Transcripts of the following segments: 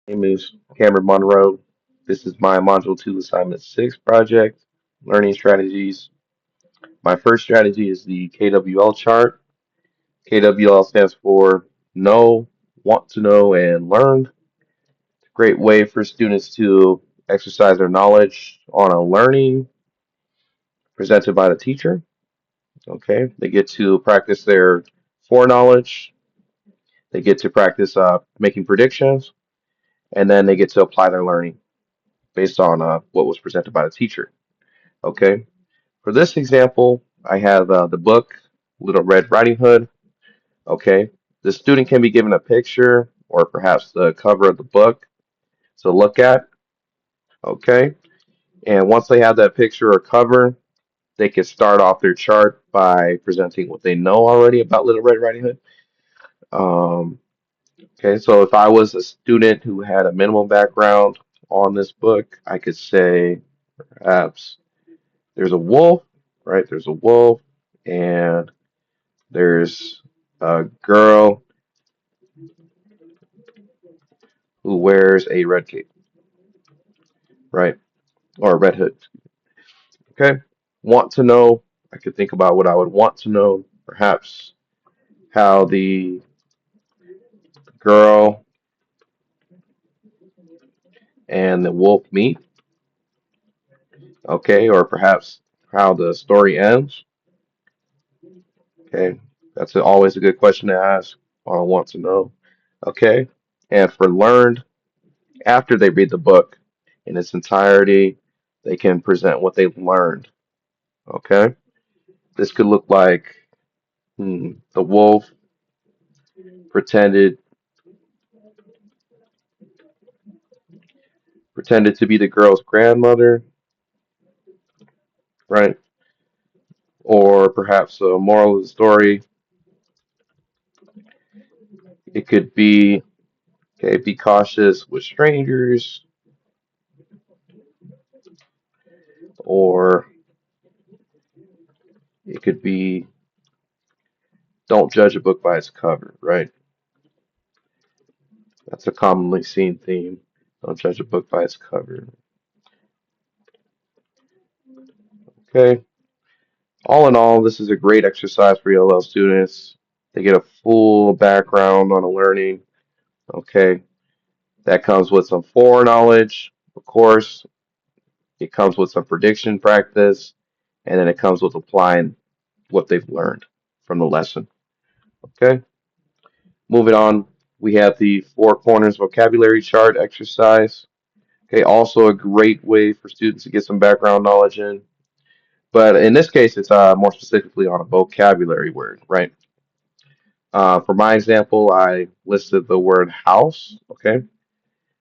Name is Cameron Monroe. This is my Module 2 Assignment 6 project, Learning Strategies. My first strategy is the KWL chart. KWL stands for Know, Want to Know, and Learn. Great way for students to exercise their knowledge on a learning presented by the teacher. Okay, they get to practice their foreknowledge, they get to practice making predictions, and then they get to apply their learning based on what was presented by the teacher. Okay, for this example, I have the book Little Red Riding Hood. Okay, the student can be given a picture or perhaps the cover of the book to look at. Okay, and once they have that picture or cover, they can start off their chart by presenting what they know already about Little Red Riding Hood. Um, okay, so if I was a student who had a minimal background on this book, I could say perhaps there's a wolf, right? There's a wolf, and there's a girl who wears a red cape, right? Or a red hood. Okay. Want to know? I could think about what I would want to know. Perhaps how the girl and the wolf meet. Okay. Or perhaps how the story ends. Okay. That's always a good question to ask or want to know. Okay. And for learned, after they read the book in its entirety, they can present what they've learned. Okay. This could look like the wolf pretended pretended to be the girl's grandmother, right? Or perhaps a moral of the story. It could be, okay, be cautious with strangers, or it could be, don't judge a book by its cover, right? That's a commonly seen theme. Don't judge a book by its cover. Okay. All in all, this is a great exercise for ELL students. They get a full background on a learning. Okay. That comes with some foreknowledge, of course. It comes with some prediction practice, and then it comes with applying what they've learned from the lesson. Okay, moving on, we have the four corners vocabulary chart exercise. Okay, also a great way for students to get some background knowledge in. But in this case, it's more specifically on a vocabulary word, right? For my example, I listed the word house. Okay,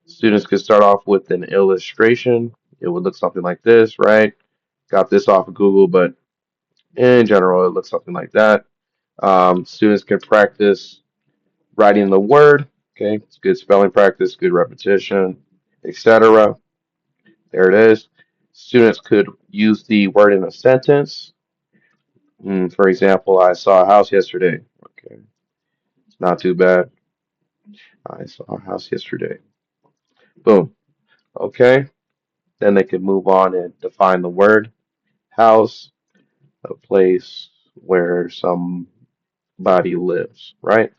students could start off with an illustration. It would look something like this, right? Got this off of Google, but in general, it looks something like that. Students can practice writing the word. Okay, it's good spelling practice, good repetition, etc. There it is. Students could use the word in a sentence. For example, I saw a house yesterday. Okay, it's not too bad. I saw a house yesterday. Boom. Okay, then they could move on and define the word house, a place where somebody lives, right?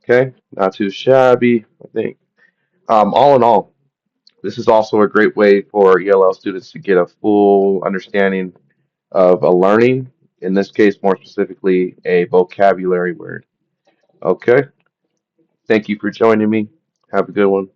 Okay, not too shabby, I think. All in all, this is also a great way for ELL students to get a full understanding of a learning, in this case, more specifically, a vocabulary word. Okay, thank you for joining me. Have a good one.